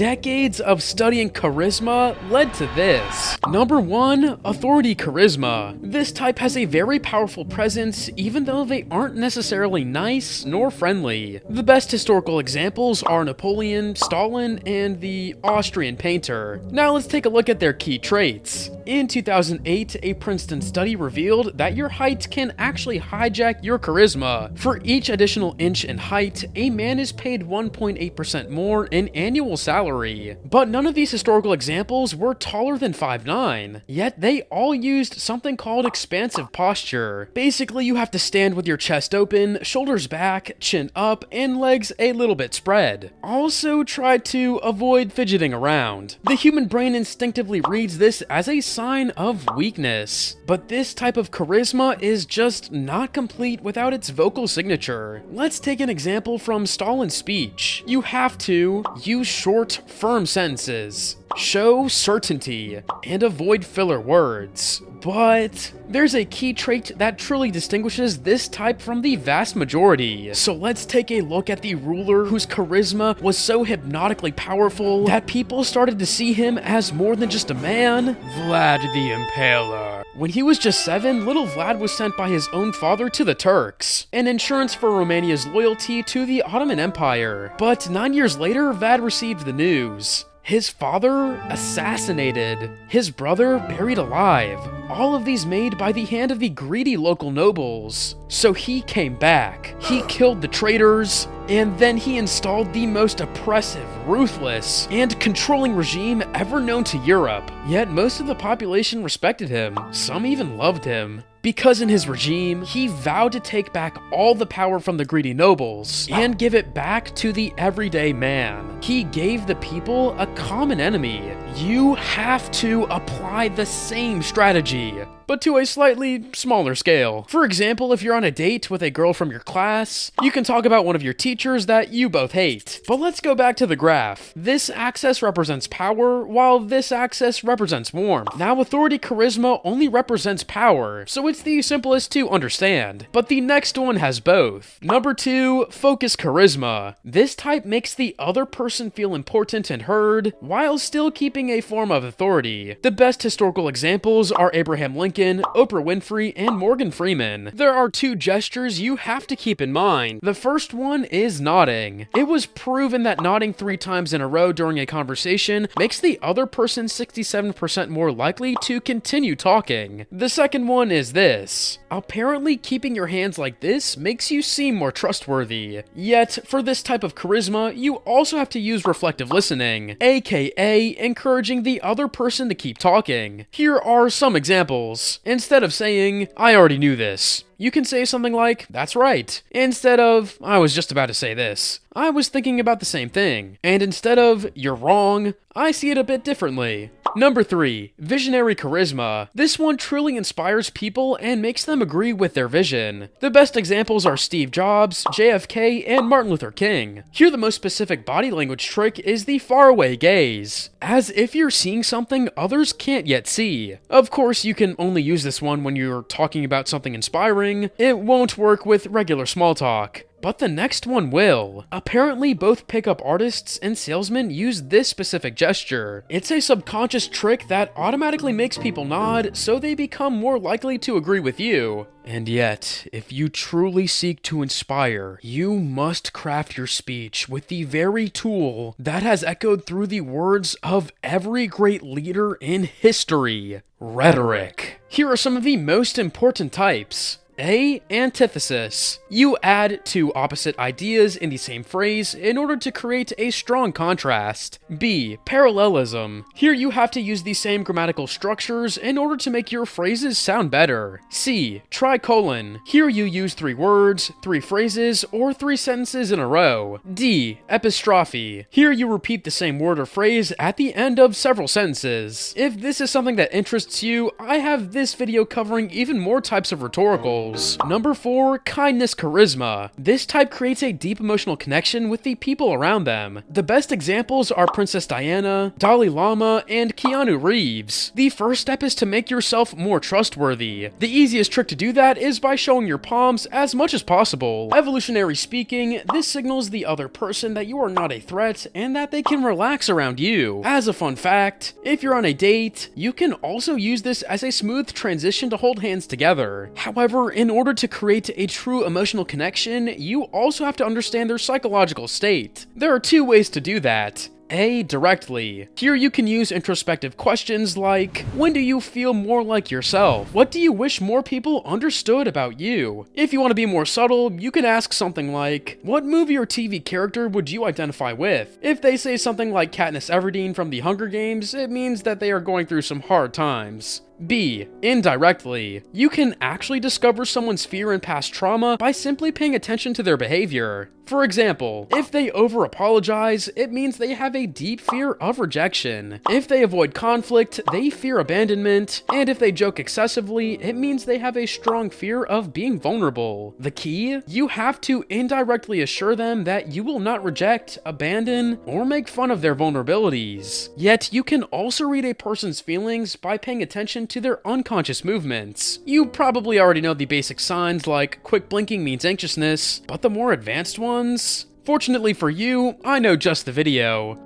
decades of studying charisma led to this. Number 1, authority charisma. This type has a very powerful presence even though they aren't necessarily nice nor friendly. The best historical examples are Napoleon, Stalin, and the Austrian painter. Now let's take a look at their key traits. In 2008, a Princeton study revealed that your height can actually hijack your charisma. For each additional inch in height, a man is paid 1.8% more in annual salary. But none of these historical examples were taller than 5'9", yet they all used something called expansive posture. Basically, you have to stand with your chest open, shoulders back, chin up, and legs a little bit spread. Also, try to avoid fidgeting around. The human brain instinctively reads this as a sign of weakness. But this type of charisma is just not complete without its vocal signature. Let's take an example from Stalin's speech. You have to use short, firm sentences, show certainty, and avoid filler words. But there's a key trait that truly distinguishes this type from the vast majority. So let's take a look at the ruler whose charisma was so hypnotically powerful that people started to see him as more than just a man. Vlad the Impaler. When he was just 7, little Vlad was sent by his own father to the Turks, an insurance for Romania's loyalty to the Ottoman Empire. But 9 years later, Vlad received the news. His father assassinated, his brother buried alive, all of these made by the hand of the greedy local nobles. So he came back, he killed the traitors, and then he installed the most oppressive, ruthless, and controlling regime ever known to Europe. Yet most of the population respected him, some even loved him. Because in his regime, he vowed to take back all the power from the greedy nobles and give it back to the everyday man. He gave the people a common enemy. You have to apply the same strategy, but to a slightly smaller scale. For example, if you're on a date with a girl from your class, you can talk about one of your teachers that you both hate. But let's go back to the graph. This axis represents power, while this axis represents warmth. Now, authority charisma only represents power, so it's the simplest to understand. But the next one has both. Number 2, focus charisma. This type makes the other person feel important and heard, while still keeping a form of authority. The best historical examples are Abraham Lincoln, Oprah Winfrey, and Morgan Freeman. There are 2 gestures you have to keep in mind. The first one is nodding. It was proven that nodding 3 times in a row during a conversation makes the other person 67% more likely to continue talking. The second one is this. Apparently, keeping your hands like this makes you seem more trustworthy. Yet, for this type of charisma, you also have to use reflective listening, aka encouraging the other person to keep talking. Here are some examples. Instead of saying, "I already knew this," you can say something like, "That's right." Instead of, "I was just about to say this, I was thinking about the same thing." And instead of, "You're wrong," "I see it a bit differently." Number 3, visionary charisma. This one truly inspires people and makes them agree with their vision. The best examples are Steve Jobs, JFK, and Martin Luther King. Here, the most specific body language trick is the faraway gaze, as if you're seeing something others can't yet see. Of course, you can only use this one when you're talking about something inspiring. It won't work with regular small talk. But the next one will. Apparently, both pickup artists and salesmen use this specific gesture. It's a subconscious trick that automatically makes people nod, so they become more likely to agree with you. And yet, if you truly seek to inspire, you must craft your speech with the very tool that has echoed through the words of every great leader in history: rhetoric. Here are some of the most important types. A. Antithesis. You add 2 opposite ideas in the same phrase in order to create a strong contrast. B. Parallelism. Here you have to use the same grammatical structures in order to make your phrases sound better. C. Tricolon. Here you use 3 words, 3 phrases, or 3 sentences in a row. D. Epistrophe. Here you repeat the same word or phrase at the end of several sentences. If this is something that interests you, I have this video covering even more types of rhetoricals. examples. Number 4, kindness charisma. This type creates a deep emotional connection with the people around them. The best examples are Princess Diana, Dalai Lama, and Keanu Reeves. The first step is to make yourself more trustworthy. The easiest trick to do that is by showing your palms as much as possible. Evolutionary speaking, this signals the other person that you are not a threat and that they can relax around you. As a fun fact, if you're on a date, you can also use this as a smooth transition to hold hands together. However, in order to create a true emotional connection, you also have to understand their psychological state. There are two ways to do that. A. Directly. Here you can use introspective questions like, when do you feel more like yourself? What do you wish more people understood about you? If you want to be more subtle, you can ask something like, what movie or TV character would you identify with? If they say something like Katniss Everdeen from the Hunger Games, it means that they are going through some hard times. B. Indirectly. You can actually discover someone's fear and past trauma by simply paying attention to their behavior. For example, if they over-apologize, it means they have a deep fear of rejection. If they avoid conflict, they fear abandonment. And if they joke excessively, it means they have a strong fear of being vulnerable. The key? You have to indirectly assure them that you will not reject, abandon, or make fun of their vulnerabilities. Yet, you can also read a person's feelings by paying attention to their unconscious movements. You probably already know the basic signs like quick blinking means anxiousness, but the more advanced ones? Fortunately for you, I know just the video.